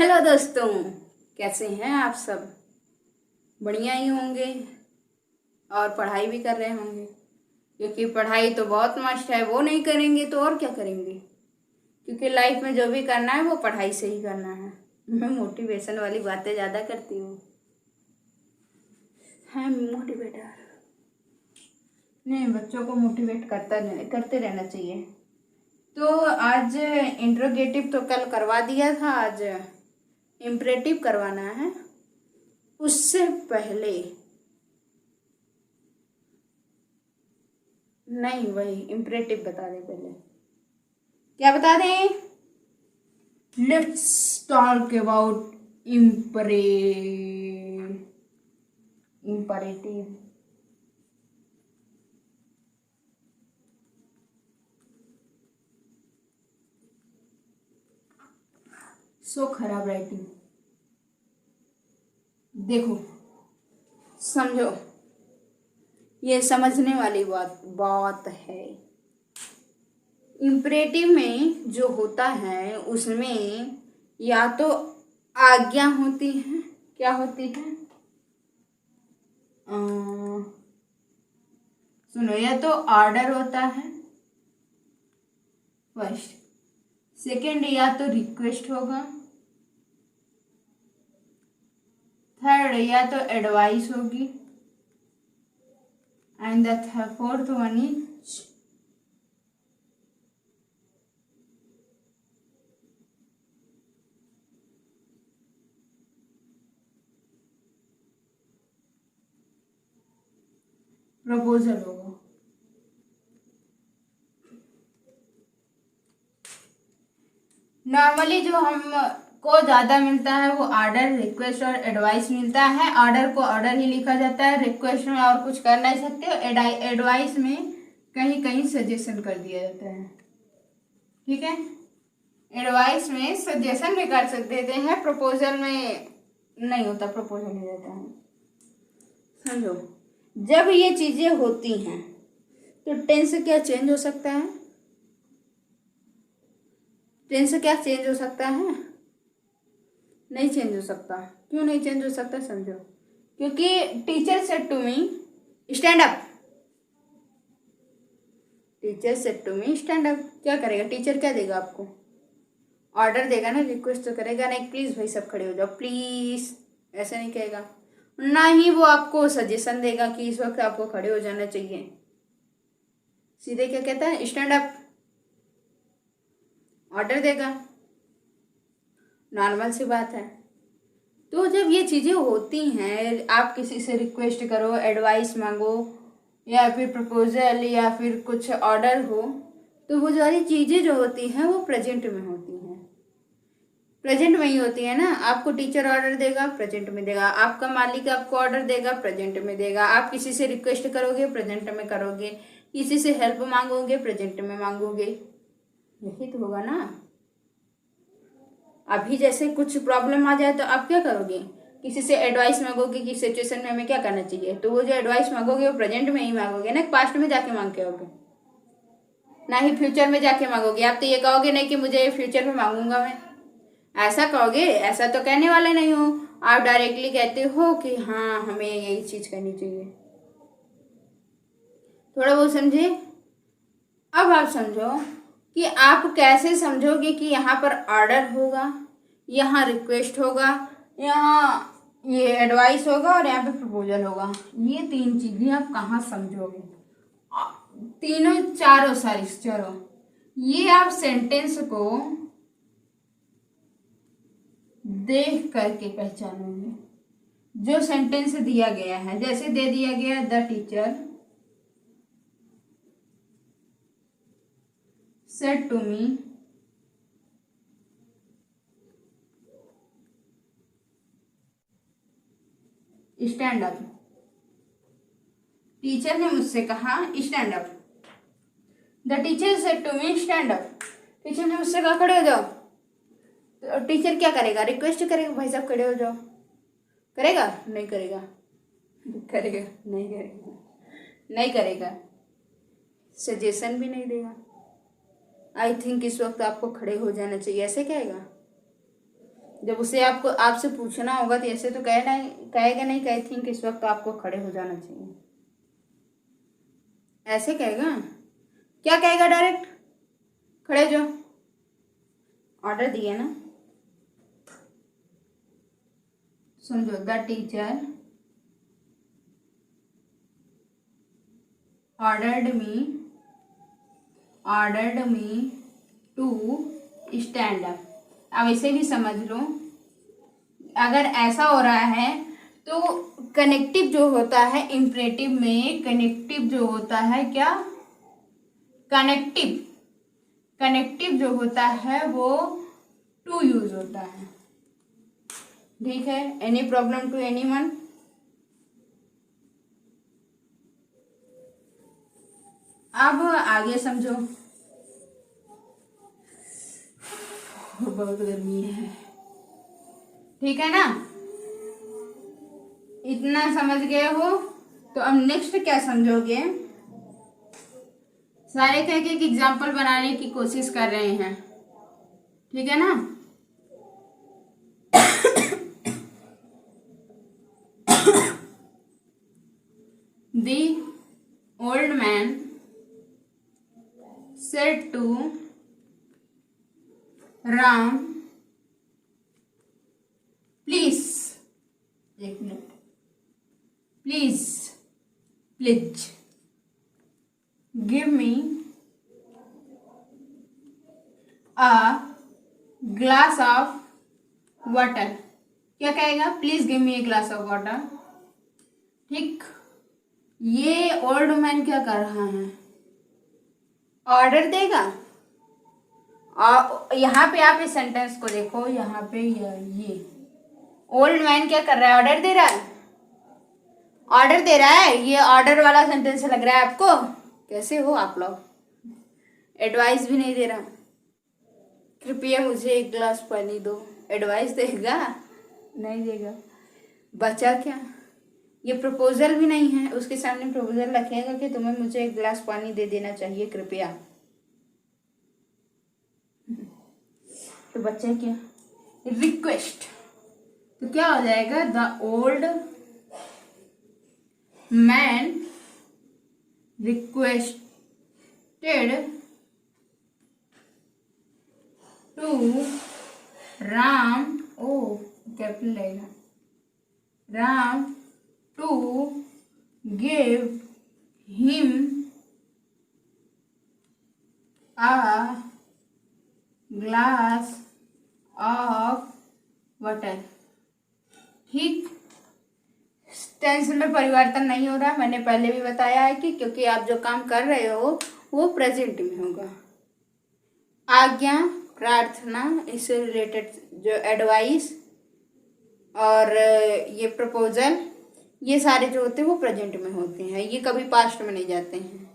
Hello दोस्तों, कैसे हैं आप सब। बढ़िया ही होंगे और पढ़ाई भी कर रहे होंगे, क्योंकि पढ़ाई तो बहुत मस्त है। वो नहीं करेंगे तो और क्या करेंगे, क्योंकि लाइफ में जो भी करना है वो पढ़ाई से ही करना है। मैं मोटिवेशन वाली बातें ज़्यादा करती हूँ। हाँ, मोटिवेटर नहीं, बच्चों को मोटिवेट करते रहना चाहिए। तो आज इंट्रोगेटिव तो कल करवा दिया था, आज इम्परेटिव करवाना है। उससे पहले नहीं, वही इम्परेटिव बता दें। पहले क्या बता दें? Let's talk about imperative. So खराब राइटिंग। देखो, समझो, ये समझने वाली बात है। इम्परेटिव में जो होता है उसमें या तो आज्ञा होती है। क्या होती है? सुनो, या तो ऑर्डर होता है फर्स्ट, सेकंड या तो रिक्वेस्ट होगा, थर्ड या तो एडवाइस होगी, and the fourth one is proposal होगा। नॉर्मली जो हम को ज़्यादा मिलता है वो ऑर्डर, रिक्वेस्ट और एडवाइस मिलता है। ऑर्डर को ऑर्डर ही लिखा जाता है, रिक्वेस्ट में और कुछ कर नहीं सकते, एडवाइस में कहीं कहीं सजेशन कर दिया जाता है। ठीक है, एडवाइस में सजेशन भी कर देते हैं, प्रपोजल में नहीं होता, प्रपोजल हो जाता है। समझो, जब ये चीज़ें होती हैं तो टेंस क्या चेंज हो सकता है? टेंस क्या चेंज हो सकता है? नहीं चेंज हो सकता। क्यों नहीं चेंज हो सकता? समझो, क्योंकि teacher said to me stand up. Teacher said to me stand up. क्या करेगा टीचर? क्या देगा आपको? ऑर्डर देगा ना, रिक्वेस्ट तो करेगा नहीं, प्लीज भाई सब खड़े हो जाओ प्लीज, ऐसे नहीं कहेगा। ना ही वो आपको सजेशन देगा कि इस वक्त आपको खड़े हो जाना चाहिए। सीधे क्या कहता है? Stand up. ऑर्डर देगा, नॉर्मल सी बात है। तो जब ये चीज़ें होती हैं, आप किसी से रिक्वेस्ट करो, एडवाइस मांगो, या फिर प्रपोजल, या फिर कुछ ऑर्डर हो, तो वो सारी चीज़ें जो होती हैं वो प्रेजेंट में होती हैं। प्रेजेंट में ही होती है ना। आपको टीचर ऑर्डर देगा, प्रेजेंट में देगा। आपका मालिक आपको ऑर्डर देगा, प्रेजेंट में देगा। आप किसी से रिक्वेस्ट करोगे, प्रेजेंट में करोगे। किसी से हेल्प मांगोगे, प्रेजेंट में मांगोगे। यही तो होगा ना। अभी जैसे कुछ प्रॉब्लम आ जाए तो आप क्या करोगे? किसी से एडवाइस मांगोगे कि सिचुएशन में हमें क्या करना चाहिए, तो वो जो एडवाइस मांगोगे वो प्रेजेंट में ही मांगोगे ना, पास्ट में जाके मांग के आओगे, ना ही फ्यूचर में जाके मांगोगे। आप तो ये कहोगे नहीं कि मुझे फ्यूचर में मांगूंगा मैं, ऐसा कहोगे? ऐसा तो कहने वाले नहीं हो। आप डायरेक्टली कहते हो कि हाँ हमें यही चीज करनी चाहिए। थोड़ा बहुत समझे? अब आप समझो कि आप कैसे समझोगे कि यहाँ पर ऑर्डर होगा, यहाँ रिक्वेस्ट होगा, यहाँ ये एडवाइस होगा और यहाँ पे प्रपोजल होगा। ये तीन चीजें आप कहाँ समझोगे? तीनों चारों, सारी चारों, ये आप सेंटेंस को देख करके पहचानोगे। जो सेंटेंस दिया गया है, जैसे दे दिया गया the teacher said to me stand up. टीचर ने मुझसे कहा stand up. The teacher said to me stand up. टीचर ने मुझसे कहा खड़े हो जाओ। तो टीचर क्या करेगा? रिक्वेस्ट करेगा, भाई साहब खड़े हो जाओ। करेगा? नहीं करेगा। करेगा? नहीं करेगा। नहीं करेगा। सजेशन भी नहीं देगा। आई थिंक इस वक्त आपको खड़े हो जाना चाहिए, ऐसे कहेगा? जब उसे आपको आपसे पूछना होगा तो ऐसे तो कहेगा नहीं कि आई थिंक इस वक्त आपको खड़े हो जाना चाहिए, ऐसे कहेगा। क्या कहेगा? डायरेक्ट खड़े हो जाओ, ऑर्डर दिए ना। समझो, the teacher ordered me to stand up. अब इसे भी समझ लो, अगर ऐसा हो रहा है तो कनेक्टिव जो होता है इम्परेटिव में, कनेक्टिव जो होता है क्या, कनेक्टिव जो होता है वो टू यूज होता है। ठीक है, एनी प्रॉब्लम टू एनीवन? अब आगे समझो, बहुत गर्मी है, ठीक है ना? इतना समझ गए हो तो अब नेक्स्ट क्या समझोगे? सारे कह के एक एग्जाम्पल बनाने की कोशिश कर रहे हैं, ठीक है ना? The old man said to Ram, please, एक minute, please give me a glass of water। क्या कहेगा? Please give me a glass of water. ठीक, ये ओल्ड मैन क्या कर रहा है? ऑर्डर देगा। और यहाँ पे आप इस सेंटेंस को देखो, यहाँ पे ये ओल्ड मैन क्या कर रहा है? ऑर्डर दे रहा है, ऑर्डर दे रहा है। ये ऑर्डर वाला सेंटेंस लग रहा है आपको? कैसे हो आप लोग? एडवाइस भी नहीं दे रहा, कृपया मुझे एक गिलास पानी दो। एडवाइस देगा? नहीं देगा। बचा क्या? ये प्रपोजल भी नहीं है, उसके सामने प्रपोजल रखेगा कि तुम्हें मुझे एक गिलास पानी दे देना चाहिए कृपया। तो बच्चा क्या? रिक्वेस्ट। तो क्या हो जाएगा? The old man requested to Ram, O capital रहेगा, Ram to give him a glass of water। ठीक, टेंस में परिवर्तन नहीं हो रहा, मैंने पहले भी बताया है कि क्योंकि आप जो काम कर रहे हो वो प्रेजेंट में होगा। आज्ञा, प्रार्थना, इससे रिलेटेड जो एडवाइस और ये प्रपोजल, ये सारे जो होते हैं वो प्रेजेंट में होते हैं, ये कभी पास्ट में नहीं जाते हैं।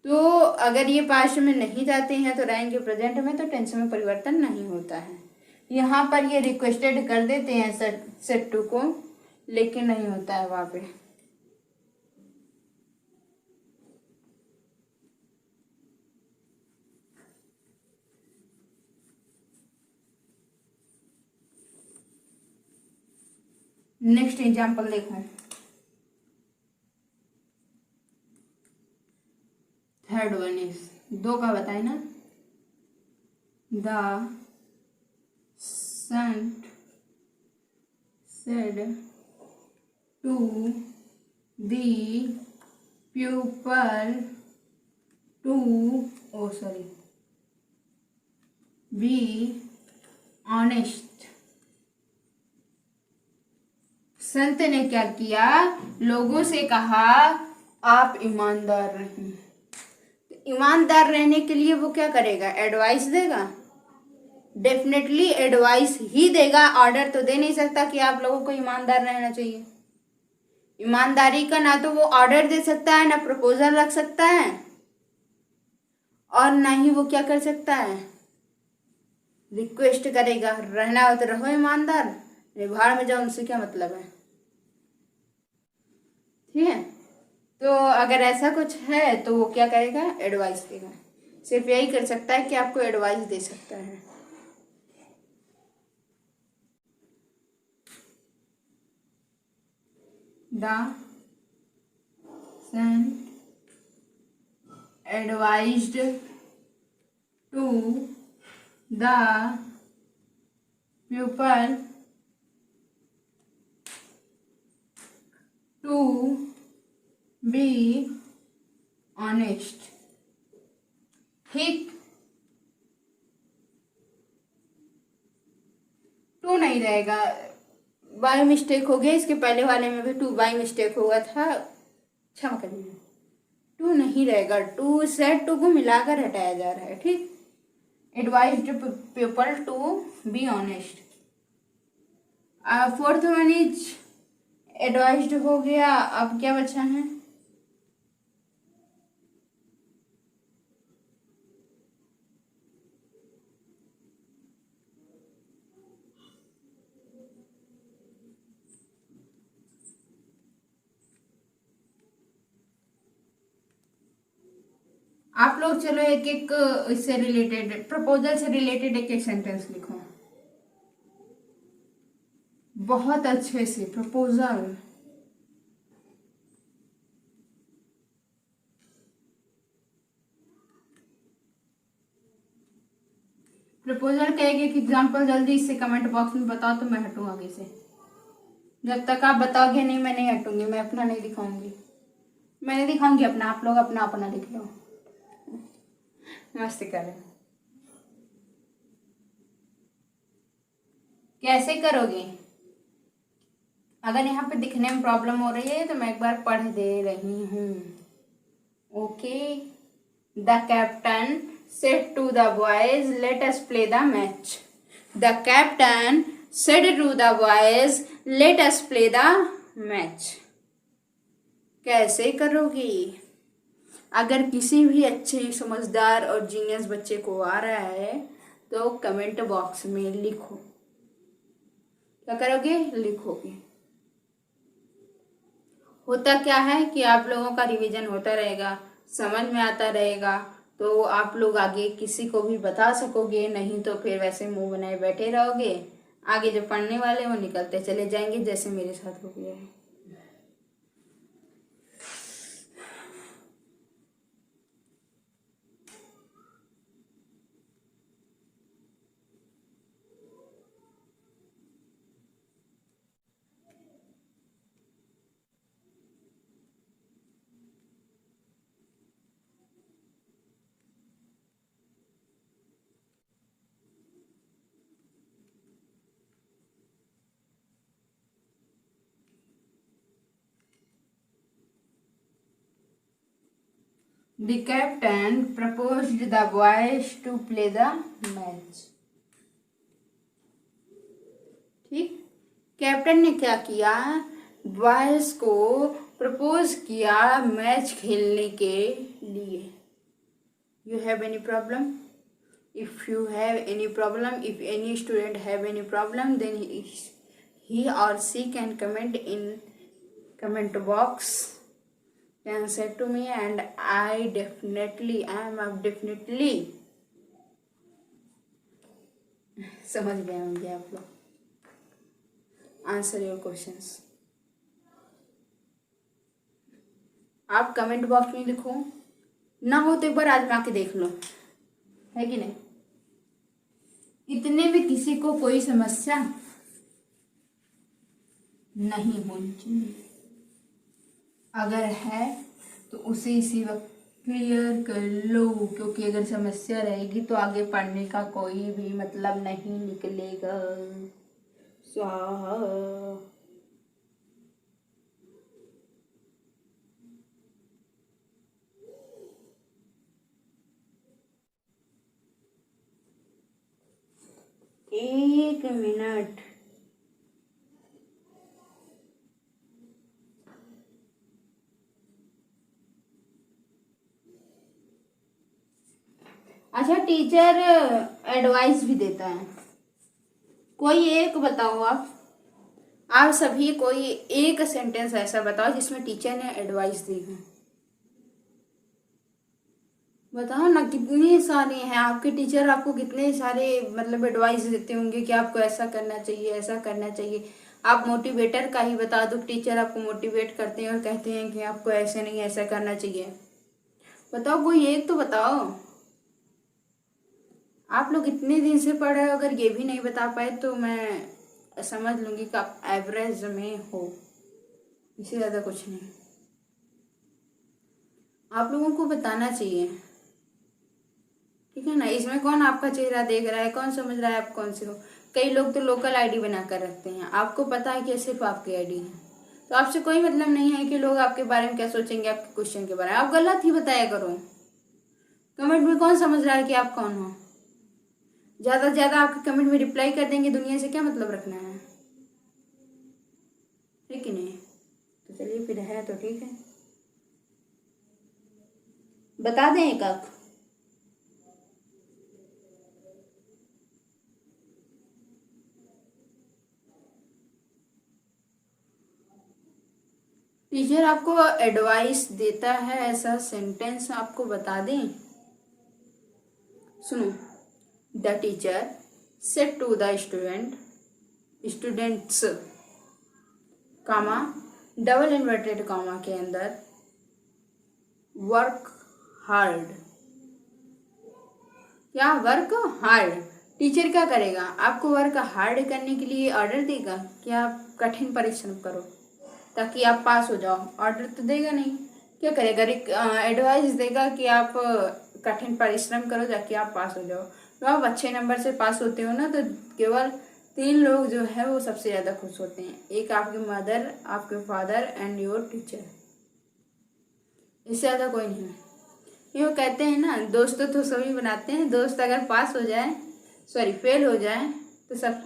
तो अगर ये पास्ट में नहीं जाते हैं तो रहेंगे प्रेजेंट में, तो टेंस में परिवर्तन नहीं होता है। यहाँ पर ये रिक्वेस्टेड कर देते हैं सेट टू को, लेकिन नहीं होता है वहाँ पे। नेक्स्ट एग्जाम्पल देखो, थर्ड वन इज, दो का बताए ना। The saint said to the pupil to be honest। संत ने क्या किया? लोगों से कहा आप ईमानदार रहें। तो ईमानदार रहने के लिए वो क्या करेगा? एडवाइस देगा, डेफिनेटली एडवाइस ही देगा। ऑर्डर तो दे नहीं सकता कि आप लोगों को ईमानदार रहना चाहिए। ईमानदारी का ना तो वो ऑर्डर दे सकता है, ना प्रपोजल रख सकता है, और ना ही वो क्या कर सकता है? रिक्वेस्ट करेगा। रहना हो तो रहो ईमानदार, भाड़ में जाओ, उनसे क्या मतलब है? ठीक है, तो अगर ऐसा कुछ है तो वो क्या करेगा? एडवाइस देगा। सिर्फ यही कर सकता है कि आपको एडवाइस दे सकता है। The son advised to the pupil to be honest. ठीक, टू नहीं रहेगा, बाय मिस्टेक हो गया। इसके पहले वाले में भी टू बाय मिस्टेक हुआ था, क्षमा करिए। टू नहीं रहेगा, टू से टू को मिलाकर हटाया जा रहा है। ठीक, advised people to be honest. Fourth one is advised हो गया। अब क्या बचा है? आप लोग चलो एक एक इससे रिलेटेड, प्रपोजल से रिलेटेड एक एक सेंटेंस लिखो बहुत अच्छे से। प्रपोजल, प्रपोजल का एक एक एग्जाम्पल जल्दी इससे कमेंट बॉक्स में बताओ तो मैं हटूँ आगे से। जब तक आप बताओगे नहीं मैं नहीं हटूंगी, मैं अपना नहीं दिखाऊंगी, मैं नहीं दिखाऊंगी अपना, आप लोग अपना अपना लिख लो। मस्ती करें, कैसे करोगे? अगर यहाँ पे दिखने में प्रॉब्लम हो रही है तो मैं एक बार पढ़ दे रही हूँ। Okay, the captain said to the boys let us play the match. The captain said to the boys let us play the match. कैसे करोगी? अगर किसी भी अच्छे समझदार और जीनियस बच्चे को आ रहा है तो कमेंट बॉक्स में लिखो। क्या करोगे? लिखोगे। होता क्या है कि आप लोगों का रिवीजन होता रहेगा, समझ में आता रहेगा, तो आप लोग आगे किसी को भी बता सकोगे। नहीं तो फिर वैसे मुंह बनाए बैठे रहोगे, आगे जो पढ़ने वाले वो निकलते चले जाएंगे, जैसे मेरे साथ हो गया है। The captain proposed the boys to play the match. ठीक, कैप्टन ने क्या किया? बॉयज को प्रपोज किया मैच खेलने के लिए। You have any problem? If you have any problem, if any student have any problem, then he or she can comment in comment box, can say to me, and I am definitely समझ गए होंगे आप लोग। Answer your questions. आप comment box में लिखो, ना हो तो एक बार आजमा के देख लो, है कि नहीं? इतने में किसी को कोई समस्या नहीं होनी चाहिए, अगर है तो उसे इसी वक्त क्लियर कर लो, क्योंकि अगर समस्या रहेगी तो आगे पढ़ने का कोई भी मतलब नहीं निकलेगा। स्वाहा। एक मिनट, अच्छा टीचर एडवाइस भी देता है, कोई एक बताओ। आप सभी कोई एक सेंटेंस ऐसा बताओ जिसमें टीचर ने एडवाइस दी है। बताओ ना, कितने सारे हैं आपके टीचर, आपको कितने सारे मतलब एडवाइस देते होंगे कि आपको ऐसा करना चाहिए, ऐसा करना चाहिए। आप मोटिवेटर का ही बता दो, टीचर आपको मोटिवेट करते हैं और कहते हैं कि आपको ऐसे नहीं ऐसा करना चाहिए। बताओ कोई एक तो बताओ। आप लोग इतने दिन से पढ़ रहे हो, अगर ये भी नहीं बता पाए तो मैं समझ लूंगी कि आप एवरेज में हो, इससे ज़्यादा कुछ नहीं। आप लोगों को बताना चाहिए, ठीक है ना। इसमें कौन आपका चेहरा देख रहा है, कौन समझ रहा है आप कौन से हो। कई लोग तो लोकल आईडी बना कर रखते हैं, आपको पता है कि सिर्फ आपकी आईडी है, तो आपसे कोई मतलब नहीं है कि लोग आपके बारे में क्या सोचेंगे, आपके क्वेश्चन के बारे में। आप गलत ही बताया करो। कमेंट में कौन समझ रहा है कि आप कौन हो। ज़्यादा से ज़्यादा आपके कमेंट में रिप्लाई कर देंगे, दुनिया से क्या मतलब रखना है कि नहीं। तो चलिए फिर है तो ठीक है, बता दें एक आख। टीचर आपको एडवाइस देता है, ऐसा सेंटेंस आपको बता दें। सुनो, the teacher said to the students comma double inverted comma के अंदर वर्क हार्ड। क्या वर्क हार्ड? टीचर क्या करेगा, आपको वर्क हार्ड करने के लिए ऑर्डर देगा कि आप कठिन परिश्रम करो ताकि आप पास हो जाओ। ऑर्डर तो देगा नहीं, क्या करेगा, एडवाइस देगा कि आप कठिन परिश्रम करो ताकि आप पास हो जाओ। तो आप अच्छे नंबर से पास होते हो ना, तो केवल 3 लोग जो है वो सबसे ज़्यादा खुश होते हैं। एक आपकी मदर, आपके फादर एंड योर टीचर, इससे ज़्यादा कोई नहीं है। ये वो कहते हैं ना, दोस्त तो सभी बनाते हैं, दोस्त अगर पास हो जाए, सॉरी फेल हो जाए तो सब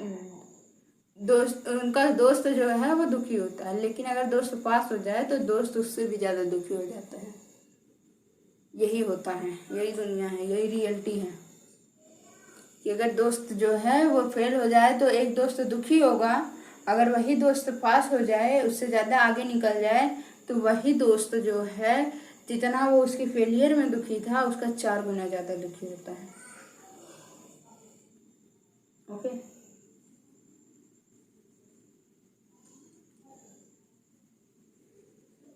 दोस्त, उनका दोस्त जो है वो दुखी होता है, लेकिन अगर दोस्त पास हो जाए तो दोस्त उससे भी ज़्यादा दुखी हो जाता है। यही होता है, यही दुनिया है, यही रियलिटी है कि अगर दोस्त जो है वो फेल हो जाए तो एक दोस्त दुखी होगा, अगर वही दोस्त पास हो जाए, उससे ज़्यादा आगे निकल जाए, तो वही दोस्त जो है जितना वो उसके फेलियर में दुखी था उसका 4 गुना ज़्यादा दुखी होता है। ओके,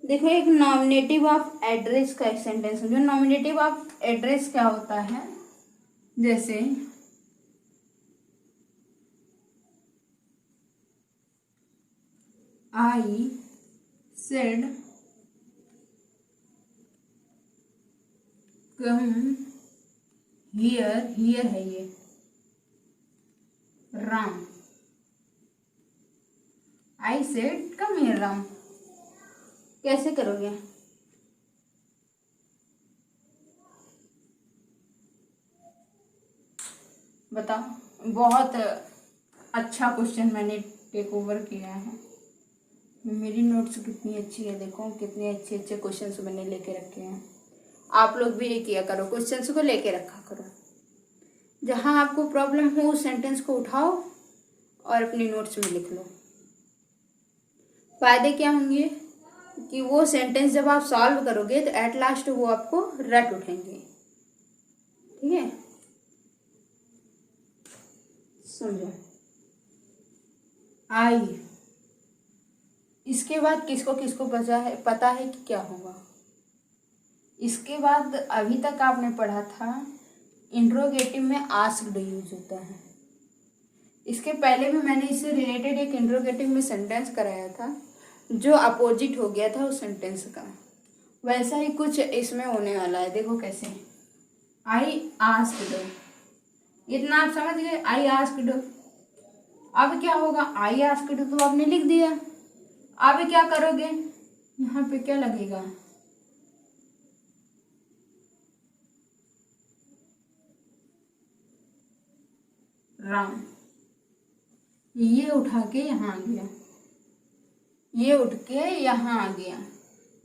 देखो एक नॉमिनेटिव ऑफ एड्रेस का एक सेंटेंस है। जो नॉमिनेटिव ऑफ एड्रेस क्या होता है, जैसे I said come here, here है ये Ram. I said come here Ram, कैसे करोगे? बताओ। बहुत अच्छा क्वेश्चन मैंने टेक ओवर किया है। मेरी नोट्स कितनी अच्छी है, देखो कितने अच्छे अच्छे क्वेश्चंस मैंने लेके रखे हैं। आप लोग भी ये किया करो, क्वेश्चंस को लेके रखा करो। जहां आपको प्रॉब्लम हो उस सेंटेंस को उठाओ और अपनी नोट्स में लिख लो। फायदे क्या होंगे कि वो सेंटेंस जब आप सॉल्व करोगे तो एट लास्ट वो आपको रट उठेंगे, ठीक है। समझो, आई, इसके बाद किसको किसको पता है कि क्या होगा। इसके बाद अभी तक आपने पढ़ा था इंट्रोगेटिव में आस्क्ड यूज होता है। इसके पहले भी मैंने इससे रिलेटेड एक इंट्रोगेटिव में सेंटेंस कराया था जो अपोजिट हो गया था उस सेंटेंस का। वैसा ही कुछ इसमें होने वाला है, देखो कैसे। आई आस्क्ड, इतना आप समझ गए, आई आस्क्ड। अब क्या होगा, आई आस्क्ड तो आपने लिख दिया, अब क्या करोगे, यहाँ पे क्या लगेगा, राम। ये उठा के यहाँ आ गया, ये उठ के यहाँ आ गया।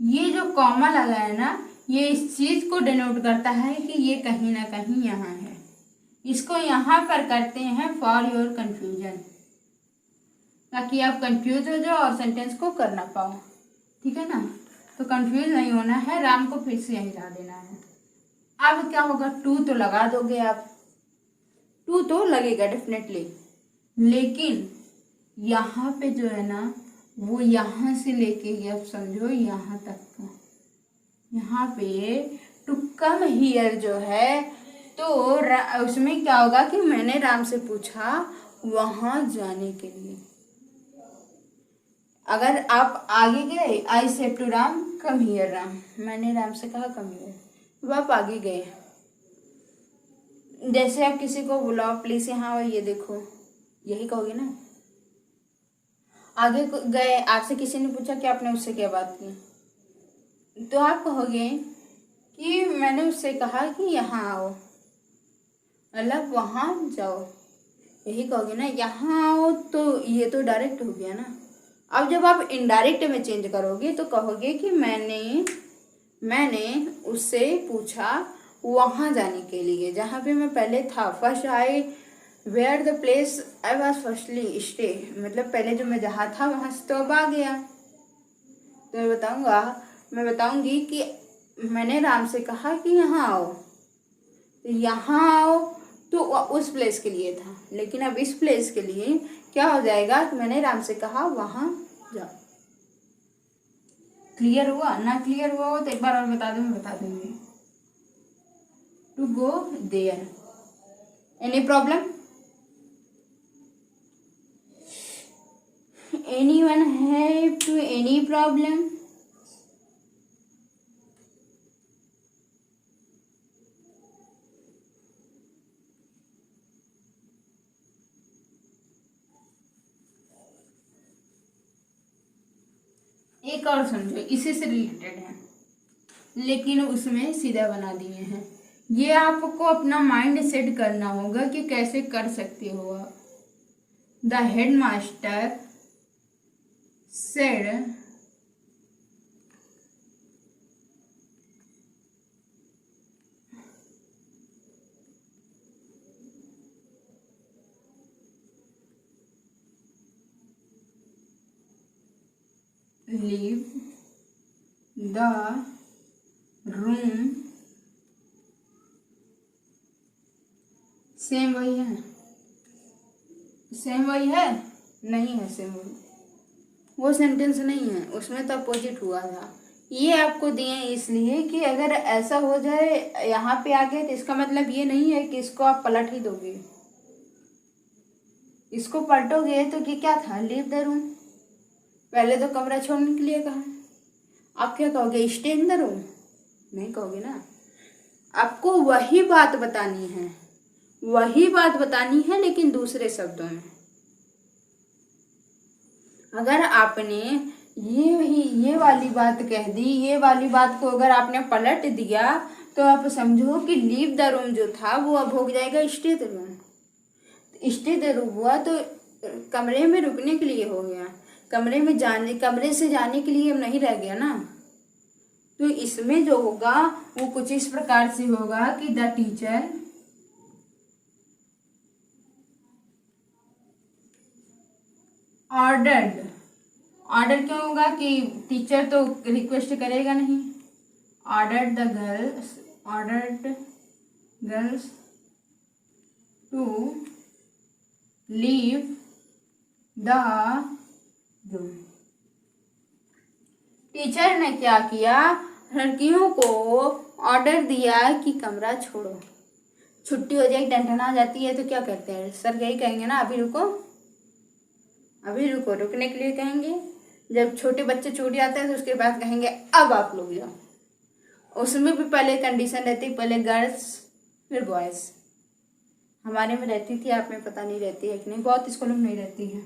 ये जो कॉमा लगा है ना, ये इस चीज को डिनोट करता है कि ये कहीं ना कहीं यहाँ है। इसको यहाँ पर करते हैं फॉर योर कंफ्यूजन, ताकि आप कंफ्यूज हो जाओ और सेंटेंस को कर ना पाओ, ठीक है ना। तो कंफ्यूज नहीं होना है, राम को फिर से यहीं ला देना है। अब क्या होगा, टू तो लगा दोगे आप, टू तो लगेगा डेफिनेटली, लेकिन यहाँ पे जो है ना वो यहाँ से लेके ये आप समझो यहाँ तक का, यहाँ पे टू कम हियर जो है तो उसमें क्या होगा कि मैंने राम से पूछा वहां जाने के लिए। अगर आप आगे गए, I said to Ram come here Ram, मैंने राम से कहा कम हियर, वो आप आगे गए। जैसे आप किसी को बुलाओ प्लीज यहाँ आओ ये देखो, यही कहोगे ना। आगे गए, आपसे किसी ने पूछा कि आपने उससे क्या बात की, तो आप कहोगे कि मैंने उससे कहा कि यहाँ आओ, मतलब वहाँ जाओ, यही कहोगे ना। यहाँ आओ तो ये तो डायरेक्ट हो गया ना। अब जब आप इनडायरेक्ट में चेंज करोगे तो कहोगे कि मैंने उससे पूछा वहाँ जाने के लिए जहाँ पे मैं पहले था। First I where the place I was firstly stay, मतलब पहले जो मैं जहाँ था वहाँ से तो अब आ गया। तो मैं बताऊंगी कि मैंने राम से कहा कि यहाँ आओ, तो यहाँ आओ तो उस प्लेस के लिए था, लेकिन अब इस प्लेस के लिए क्या हो जाएगा कि मैंने राम से कहा वहाँ जाओ। क्लियर हुआ ना? क्लियर हुआ हो तो एक बार और बता दूँ, मैं बता दूंगी। To go there, any problem? Anyone have to any problem? एक और समझो, इसी से रिलेटेड है लेकिन उसमें सीधा बना दिए हैं। ये आपको अपना माइंड सेट करना होगा कि कैसे कर सकते हो आप। The head master said leave the room, same वही है, सेम वही है, नहीं है सेम वही, वो सेंटेंस नहीं है, उसमें तो अपोजिट हुआ था। ये आपको दिए इसलिए कि अगर ऐसा हो जाए यहाँ पे आ गए तो इसका मतलब ये नहीं है कि इसको आप पलट ही दोगे। इसको पलटोगे तो ये क्या था, लीव द रूम, पहले तो कमरा छोड़ने के लिए कहा, आप क्या कहोगे, स्टे इन द रूम? नहीं कहोगे ना। आपको वही बात बतानी है, वही बात बतानी है लेकिन दूसरे शब्दों में। अगर आपने ये वाली बात कह दी, ये वाली बात को अगर आपने पलट दिया तो आप समझो कि लीव द रूम जो था वो अब हो जाएगा stay the room. Stay the room हुआ तो कमरे में रुकने के लिए हो गया, कमरे से जाने के लिए अब नहीं रह गया ना। तो इसमें जो होगा वो कुछ इस प्रकार से होगा कि द टीचर ऑर्डर क्यों होगा कि टीचर तो रिक्वेस्ट करेगा नहीं। Ordered girls to leave the room. Teacher ने क्या किया, लड़कियों को ऑर्डर दिया कि कमरा छोड़ो। छुट्टी हो जाए, टेंशन आ जाती है तो क्या करते हैं, सर यही कहेंगे ना अभी रुको, अभी रुको, रुकने के लिए कहेंगे। जब छोटे बच्चे छूट जाते हैं तो उसके बाद कहेंगे अब आप लोग जाओ। उसमें भी पहले कंडीशन रहती, पहले गर्ल्स फिर बॉयज। हमारे में रहती थी, आप में पता नहीं रहती है कि नहीं, बहुत स्कूलों में नहीं रहती है।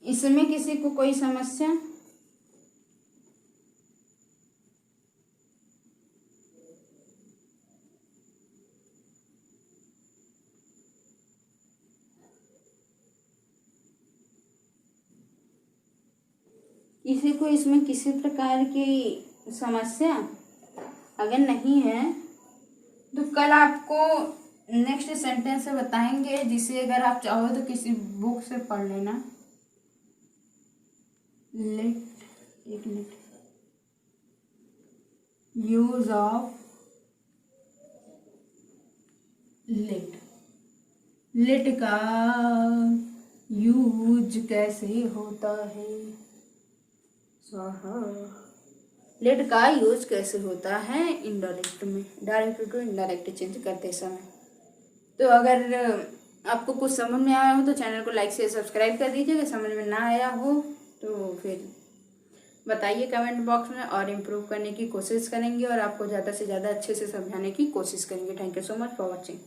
इसमें किसी को कोई समस्या? किसी को इसमें किसी प्रकार की समस्या अगर नहीं है तो कल आपको नेक्स्ट सेंटेंस से बताएंगे, जिसे अगर आप चाहो तो किसी बुक से पढ़ लेना। लेट एक minute, use of let, let का यूज कैसे होता है, स्वाहा, लिट का यूज कैसे होता है इनडायरेक्ट में, डायरेक्ट टू इनडायरेक्ट चेंज करते समय। तो अगर आपको कुछ समझ में आया हो तो चैनल को लाइक से सब्सक्राइब कर दीजिएगा, समझ में ना आया हो तो फिर बताइए कमेंट बॉक्स में, और इम्प्रूव करने की कोशिश करेंगे और आपको ज़्यादा से ज़्यादा अच्छे से समझाने की कोशिश करेंगे। Thank you so much for watching.